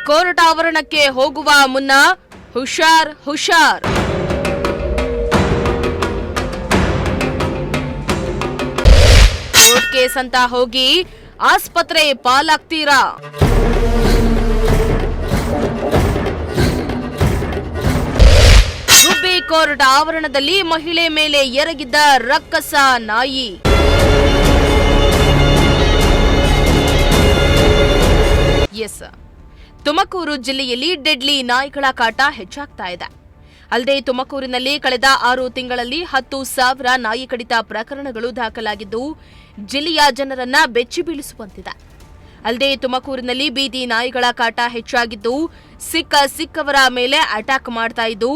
Court ಆವರಣಕ್ಕೆ ಹೋಗುವ ಮುನ್ನ ಹುಷಾರ್ ಹುಷಾರ್. ಕೋರ್ಟ್ ಕೇಸ್ ಅಂತ ಹೋಗಿ ಆಸ್ಪತ್ರೆ ಪಾಲಾಗ್ತೀರಾ? ಗುಬ್ಬಿ ಕೋರ್ಟ್ ಆವರಣದಲ್ಲಿ ಮಹಿಳೆ ಮೇಲೆ ಎರಗಿದ್ದ ರಕ್ಕಸ ನಾಯಿ. ಎಸ್, ತುಮಕೂರು ಜಿಲ್ಲೆಯಲ್ಲಿ ಡೆಡ್ಲಿ ನಾಯಿಗಳ ಕಾಟ ಹೆಚ್ಚಾಗ್ತಾ ಇದೆ. ಅಲ್ಲದೆ ತುಮಕೂರಿನಲ್ಲಿ ಕಳೆದ 6 ತಿಂಗಳಲ್ಲಿ 10,000 ನಾಯಿ ಕಡಿತ ಪ್ರಕರಣಗಳು ದಾಖಲಾಗಿದ್ದು ಜಿಲ್ಲೆಯ ಜನರನ್ನ ಬೆಚ್ಚಿ ಬೀಳಿಸುವಂತಿದೆ. ಅಲ್ಲದೆ ತುಮಕೂರಿನಲ್ಲಿ ಬೀದಿ ನಾಯಿಗಳ ಕಾಟ ಹೆಚ್ಚಾಗಿದ್ದು ಸಿಕ್ಕವರ ಮೇಲೆ ಅಟ್ಯಾಕ್ ಮಾಡ್ತಾ ಇದ್ದು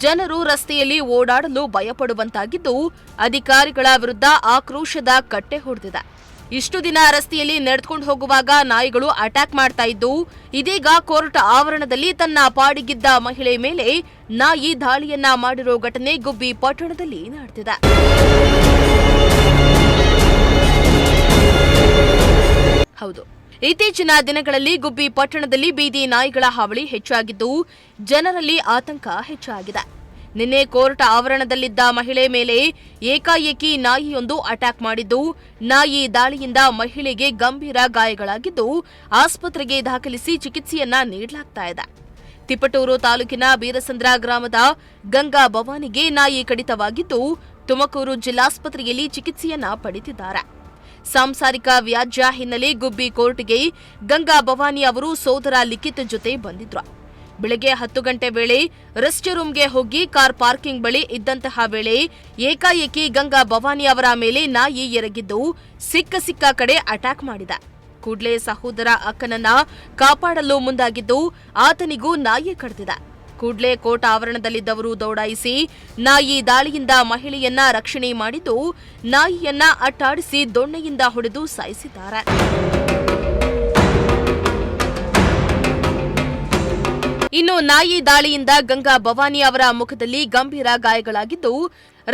ಜನರು ರಸ್ತೆಯಲ್ಲಿ ಓಡಾಡಲು ಭಯಪಡುವಂತಾಗಿದ್ದು ಅಧಿಕಾರಿಗಳ ವಿರುದ್ಧ ಆಕ್ರೋಶದ ಕಟ್ಟೆ ಹೊಡೆದಿದೆ. ಇಷ್ಟು ದಿನ ರಸ್ತೆಯಲ್ಲಿ ನಡೆದುಕೊಂಡು ಹೋಗುವಾಗ ನಾಯಿಗಳು ಅಟ್ಯಾಕ್ ಮಾಡ್ತಾ ಇದ್ದು ಇದೀಗ ಕೋರ್ಟ್ ಆವರಣದಲ್ಲಿ ತನ್ನ ಪಾಡಿಗಿದ್ದ ಮಹಿಳೆ ಮೇಲೆ ನಾಯಿ ದಾಳಿಯನ್ನ ಮಾಡಿರೋ ಘಟನೆ ಗುಬ್ಬಿ ಪಟ್ಟಣದಲ್ಲಿ ನಡೆದಿದೆ. ಹೌದು, ಇತ್ತೀಚಿನ ದಿನಗಳಲ್ಲಿ ಗುಬ್ಬಿ ಪಟ್ಟಣದಲ್ಲಿ ಬೀದಿ ನಾಯಿಗಳ ಹಾವಳಿ ಹೆಚ್ಚಾಗಿದ್ದು ಜನರಲ್ಲಿ ಆತಂಕ ಹೆಚ್ಚಾಗಿದೆ. ನಿನ್ನೆ ಕೋರ್ಟ್ ಆವರಣದಲ್ಲಿದ್ದ ಮಹಿಳೆ ಮೇಲೆ ಏಕಾಏಕಿ ನಾಯಿಯೊಂದು ಅಟ್ಯಾಕ್ ಮಾಡಿದ್ದು ನಾಯಿ ದಾಳಿಯಿಂದ ಮಹಿಳೆಗೆ ಗಂಭೀರ ಗಾಯಗಳಾಗಿದ್ದು ಆಸ್ಪತ್ರೆಗೆ ದಾಖಲಿಸಿ ಚಿಕಿತ್ಸೆಯನ್ನ ನೀಡಲಾಗ್ತಾ ಇದೆ. ತಿಪಟೂರು ತಾಲೂಕಿನ ಬೀರಸಂದ್ರ ಗ್ರಾಮದ ಗಂಗಾ ಭವಾನಿಗೆ ನಾಯಿ ಕಡಿತವಾಗಿದ್ದು ತುಮಕೂರು ಜಿಲ್ಲಾಸ್ಪತ್ರೆಯಲ್ಲಿ ಚಿಕಿತ್ಸೆಯನ್ನ ಪಡೆದಿದ್ದಾರೆ. ಸಾಂಸಾರಿಕ ವ್ಯಾಜ್ಯ ಹಿನ್ನೆಲೆ ಗುಬ್ಬಿ ಕೋರ್ಟ್ಗೆ ಗಂಗಾ ಭವಾನಿ ಅವರು ಸೋದರ ಲಿಖಿತ್ ಜೊತೆ ಬಂದಿದ್ರು. ಬೆಳಗ್ಗೆ 10 ಗಂಟೆ ವೇಳೆ ರೆಸ್ಟ್ ರೂಮ್ಗೆ ಹೋಗಿ ಕಾರ್ ಪಾರ್ಕಿಂಗ್ ಬಳಿ ಇದ್ದಂತಹ ವೇಳೆ ಏಕಾಏಕಿ ಗಂಗಾ ಭವಾನಿ ಅವರ ಮೇಲೆ ನಾಯಿ ಎರಗಿದ್ದು ಸಿಕ್ಕ ಕಡೆ ಅಟ್ಯಾಕ್ ಮಾಡಿದೆ. ಕೂಡಲೇ ಸಹೋದರ ಅಕ್ಕನನ್ನ ಕಾಪಾಡಲು ಮುಂದಾಗಿದ್ದು ಆತನಿಗೂ ನಾಯಿ ಕಡಿದಿದೆ. ಕೂಡಲೇ ಕೋರ್ಟ್ ಆವರಣದಲ್ಲಿದ್ದವರು ದೌಡಾಯಿಸಿ ನಾಯಿ ದಾಳಿಯಿಂದ ಮಹಿಳೆಯನ್ನ ರಕ್ಷಣೆ ಮಾಡಿದ್ದು ನಾಯಿಯನ್ನ ಅಟ್ಟಾಡಿಸಿ ದೊಣ್ಣೆಯಿಂದ ಹೊಡೆದು ಸಾಯಿಸಿದ್ದಾರೆ. ಇನ್ನು ನಾಯಿ ದಾಳಿಯಿಂದ ಗಂಗಾ ಭವಾನಿ ಅವರ ಮುಖದಲ್ಲಿ ಗಂಭೀರ ಗಾಯಗಳಾಗಿದ್ದು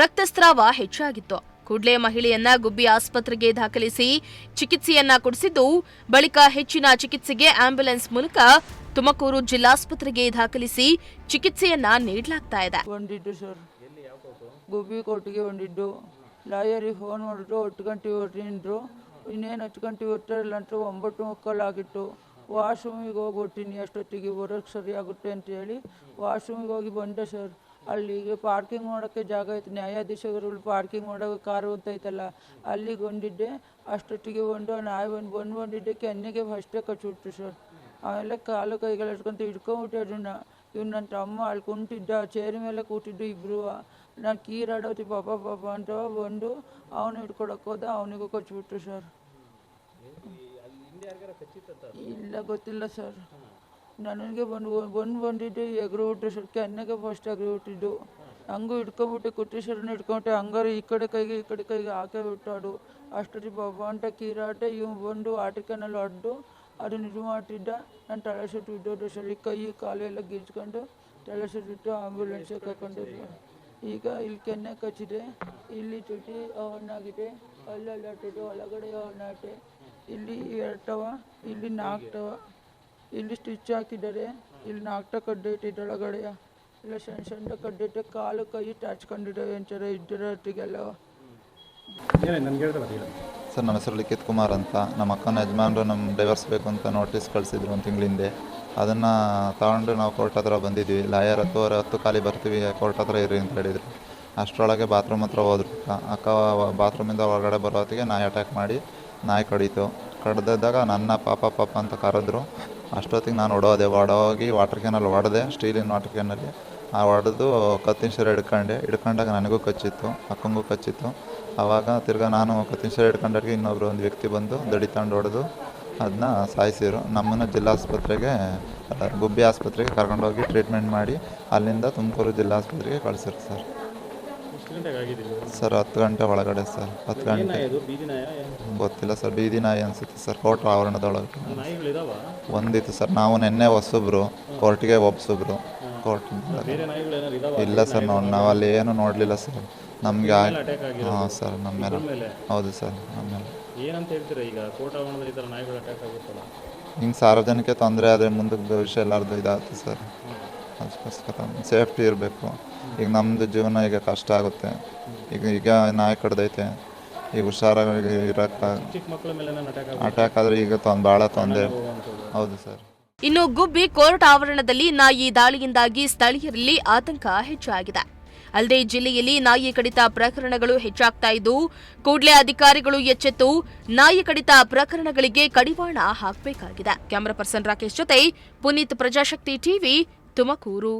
ರಕ್ತಸ್ರಾವ ಹೆಚ್ಚಾಗಿತ್ತು. ಕೂಡಲೇ ಮಹಿಳೆಯನ್ನ ಗುಬ್ಬಿ ಆಸ್ಪತ್ರೆಗೆ ದಾಖಲಿಸಿ ಚಿಕಿತ್ಸೆಯನ್ನ ಕೊಡಿಸಿದ್ದು ಬಳಿಕ ಹೆಚ್ಚಿನ ಚಿಕಿತ್ಸೆಗೆ ಆಂಬ್ಯುಲೆನ್ಸ್ ಮೂಲಕ ತುಮಕೂರು ಜಿಲ್ಲಾಸ್ಪತ್ರೆಗೆ ದಾಖಲಿಸಿ ಚಿಕಿತ್ಸೆಯನ್ನ ನೀಡಲಾಗ್ತಾ ಇದೆ. ಗುಬ್ಬಿ ಕೋರ್ಟ್ಗೆ ಬಂದಿದ್ದು ಲಾಯರಿಗೆ ಫೋನ್ ಮಾಡಿದ್ರು 10 ಗಂಟೆ ಹೊರಟಿದ್ರು. ಇನ್ನೇನು 10 ಗಂಟೆ ಹೊರಟಿರಲ್ಲ ಅಂತ 9:15 ಆಗಿತ್ತು. ವಾಶ್ರೂಮಿಗೆ ಹೋಗಿ ಹೊರ್ತೀನಿ, ಅಷ್ಟೊತ್ತಿಗೆ ಬರೋಕ್ಕೆ ಸರಿಯಾಗುತ್ತೆ ಅಂತ ಹೇಳಿ ವಾಶ್ರೂಮಿಗೆ ಹೋಗಿ ಬಂದೆ ಸರ್. ಅಲ್ಲಿಗೆ ಪಾರ್ಕಿಂಗ್ ಮಾಡೋಕ್ಕೆ ಜಾಗ ಐತೆ, ನ್ಯಾಯಾಧೀಶರು ಪಾರ್ಕಿಂಗ್ ಮಾಡೋಕ್ಕೆ ಕಾರು ಅಂತ ಐತಲ್ಲ, ಅಲ್ಲಿಗೆ ಬಂದಿದ್ದೆ. ಅಷ್ಟೊತ್ತಿಗೆ ನಾಯಿ ಬಂದಿದ್ದೆ ಕೆನ್ನೆಗೆ ಫಸ್ಟೇ ಕಚ್ಚಿಬಿಟ್ಟು ಸರ್. ಆಮೇಲೆ ಕಾಲು ಕೈಗಳು ಇಟ್ಕೊಂತ ಹಿಡ್ಕೊಂಬಿಟ್ಟೆ ಅದನ್ನು. ಇವ್ನು ನನ್ನ ತಮ್ಮ ಅಲ್ಲಿ ಕುಂತಿದ್ದ, ಚೇರ್ ಮೇಲೆ ಕೂತಿದ್ದು ಇಬ್ಬರು. ನಾನು ಕೀರಾಡೋತಿ ಪಾಪ ಅಂತ ಬಂದು ಅವನು ಹಿಡ್ಕೊಳಕ್ಕೆ ಹೋದ, ಅವನಿಗೂ ಕಚ್ಚಿಬಿಟ್ರು ಸರ್. ಇಲ್ಲ ಗೊತ್ತಿಲ್ಲ ಸರ್, ನನಗೆ ಬಂದಿದ್ದು ಎಗರು ಬಿಟ್ರು ಸರ್. ಕೆನ್ನೆಗೆ ಫಸ್ಟ್ ಎಗರು ಬಿಟ್ಟಿದ್ದು, ಹಂಗೂ ಹಿಡ್ಕೊಂಬಿಟ್ಟೆ, ಕುಟ್ಟಿಸರನ್ನ ಹಿಡ್ಕೊಂಬಿಟ್ಟೆ. ಹಂಗಾರೆ ಈ ಕಡೆ ಕೈಗೆ ಹಾಕೇ ಬಿಟ್ಟಾಡು. ಅಷ್ಟೊತ್ತಿ ಬಾಬಾ ಅಂತ ಕೀರಾಟ. ಇವ್ ಬಂದು ಆಟಿಕನಲ್ಲಿ ಹೊಡೆದು ಅದನ್ನ ಇದು ಮಾಡ್ತಿದ್ದ. ನಾನು ತಲೆ ಸುಟ್ಟು ಬಿದ್ದೋದು ಸರ್. ಕೈ ಕಾಲು ಎಲ್ಲ ಗಿಜ್ಕೊಂಡು ತಲೆ ಸುಟ್ಟಿಟ್ಟು ಆಂಬ್ಯುಲೆನ್ಸಿಗೆ ಕರ್ಕೊಂಡಿದ್ದೆ. ಈಗ ಇಲ್ಲಿ ಕೆನ್ನೆ ಕಚ್ಚಿದೆ, ಇಲ್ಲಿ ತುಟಿ ಹಣ್ಣಾಗಿದೆ, ಅಲ್ಲೆಲ್ಲ ತುಟಿ ಒಳಗಡೆ ಹಣ್ಣಾಟೆ, ಇಲ್ಲಿ 2 ಟವ, ಇಲ್ಲಿ 4 ಟವ, ಇಲ್ಲಿ ಸ್ಟಿಚ್ ಹಾಕಿದ್ದಾರೆ, ಇಲ್ಲಿ 4 ಕಡ್ಡೆ ಇಟ್ಟಿದ್ದೊಳಗಡೆ ಇಲ್ಲ ಸಣ್ಣ ಕಡ್ಡೆ. ಕಾಲು ಕೈ ಟಾಚ್ಕೊಂಡಿದ್ದಾವೆ ಒಂಚೂರ ಇದ್ದರೊಟ್ಟಿಗೆಲ್ಲ. ಸರ್, ನನ್ನ ಹೆಸರು ಲಿಖಿತ್ ಕುಮಾರ್ ಅಂತ. ನಮ್ಮ ಅಕ್ಕನ ಯಜಮಾನರು ನಮ್ಮ ಡೈವರ್ಸ್ ಬೇಕು ಅಂತ ನೋಟಿಸ್ ಕಳಿಸಿದ್ರು 1 ತಿಂಗಳ ಹಿಂದೆ. ಅದನ್ನು ತಗೊಂಡು ನಾವು ಕೋರ್ಟ್ ಹತ್ರ ಬಂದಿದ್ವಿ. ಲಾಯರ್ 10 ಖಾಲಿ ಬರ್ತೀವಿ, ಕೋರ್ಟ್ ಹತ್ರ ಇರಿ ಅಂತ ಹೇಳಿದ್ರು. ಅಷ್ಟರೊಳಗೆ ಬಾತ್ರೂಮ್ ಹತ್ರ ಹೋದ್ರು. ಅಕ್ಕ ಬಾತ್ರೂಮಿಂದ ಹೊರಗಡೆ ಬರೋ ಹೊತ್ತಿಗೆ ನಾಯಿ ಅಟ್ಯಾಕ್ ಮಾಡಿ ನಾಯಿ ಕಡಿದಿದ್ದಾಗ ನನ್ನ ಪಾಪ ಅಂತ ಕರೆದ್ರು. ಅಷ್ಟೊತ್ತಿಗೆ ನಾನು ಹೊಡೋಗಿ ವಾಟರ್ ಕ್ಯಾನಲ್ಲಿ ಹೊಡೆದೆ, ಸ್ಟೀಲಿನ ವಾಟರ್ ಕ್ಯಾನಲ್ಲಿ. ಹೊಡೆದು ಕತ್ತಿನ ಸೀರೆ ಹಿಡ್ಕೊಂಡಾಗ ನನಗೂ ಕಚ್ಚಿತ್ತು, ಅಕ್ಕಂಗೂ ಕಚ್ಚಿತ್ತು. ಆವಾಗ ತಿರ್ಗಾ ನಾನು ಕತ್ತಿನ ಸೀರೆ ಹಿಡ್ಕೊಂಡಾಗ ಒಂದು ವ್ಯಕ್ತಿ ಬಂದು ದಡಿ ತಗೊಂಡು ಹೊಡೆದು ಅದನ್ನ ಸಾಯಿಸಿರು. ನಮ್ಮನ್ನು ಜಿಲ್ಲಾಸ್ಪತ್ರೆಗೆ, ಗುಬ್ಬಿ ಆಸ್ಪತ್ರೆಗೆ ಕರ್ಕೊಂಡೋಗಿ ಟ್ರೀಟ್ಮೆಂಟ್ ಮಾಡಿ ಅಲ್ಲಿಂದ ತುಮಕೂರು ಜಿಲ್ಲಾಸ್ಪತ್ರೆಗೆ ಕಳಿಸಿರು ಸರ್. ಸರ್ 10 ಗಂಟೆ ಒಳಗಡೆ ಸರ್. 10 ಗಂಟೆ ಗೊತ್ತಿಲ್ಲ ಸರ್, ಬೀದಿ ನಾಯಿ ಅನಿಸುತ್ತೆ ಸರ್. ಕೋರ್ಟ್ ಆವರಣದೊಳಗೆ ಒಂದಿತ್ತು ಸರ್. ನಾವು ನಿನ್ನೆ ಹೊಸಬ್ರು, ಕೋರ್ಟಿಗೆ ಒಬ್ಬೊಬ್ರು ಕೋರ್ಟ್. ಇಲ್ಲ ಸರ್, ನಾವು ಅಲ್ಲಿ ಏನು ನೋಡಲಿಲ್ಲ ಸರ್. ನಮಗೆ ಹಾಂ ಸರ್, ನಮ್ಮ ಮೇಲೆ. ಹೌದು ಸರ್, ನಮ್ಮ ಮೇಲೆ. ಏನಂತ ಹೇಳ್ತೀರಾ ಈಗ ಕೋರ್ಟ್ ಆವರಣದಲ್ಲಿ ಈ ಥರ ನಾಯಿಗಳು ಅಟ್ಯಾಕ್ ಆಗುತ್ತಲ್ಲ? ಹಿಂಗೆ ಸಾರ್ವಜನಿಕ ತೊಂದರೆ ಆದರೆ ಮುಂದಕ್ಕೆ ಭವಿಷ್ಯ ಎಲ್ಲರದ್ದು ಇದಾಗುತ್ತೆ ಸರ್. ಅದಕ್ಕೋಸ್ಕರ ಸೇಫ್ಟಿ ಇರಬೇಕು. ಈಗ ನಮ್ಮದು ಜೀವನ ಈಗ ಕಷ್ಟ ಆಗುತ್ತೆ. ಈಗ ನಾಯಿ ಕಡ್ದೈತೆ, ಈಗ ಹುಷಾರಾಗಿ ಇರೋಕ್ಕೆ ಅಟ್ಯಾಕ್ ಆದರೆ ಈಗ ಭಾಳ ತೊಂದರೆ. ಹೌದು ಸರ್. ಇನ್ನು ಗುಬ್ಬಿ ಕೋರ್ಟ್ ಆವರಣದಲ್ಲಿ ನಾಯಿ ದಾಳಿಯಿಂದಾಗಿ ಸ್ಥಳೀಯರಲ್ಲಿ ಆತಂಕ ಹೆಚ್ಚಾಗಿದೆ. ಅಲ್ಲದೆ ಜಿಲ್ಲೆಯಲ್ಲಿ ನಾಯಿ ಕಡಿತ ಪ್ರಕರಣಗಳು ಹೆಚ್ಚಾಗ್ತಾ ಇದ್ದು, ಕೂಡಲೇ ಅಧಿಕಾರಿಗಳು ಎಚ್ಚೆತ್ತು ನಾಯಿ ಕಡಿತ ಪ್ರಕರಣಗಳಿಗೆ ಕಡಿವಾಣ ಹಾಕಬೇಕಾಗಿದೆ. ಕ್ಯಾಮರಾ ಪರ್ಸನ್ ರಾಕೇಶ್ ಜೊತೆ ಪುನೀತ್, ಪ್ರಜಾಶಕ್ತಿ ಟಿವಿ, ತುಮಕೂರು.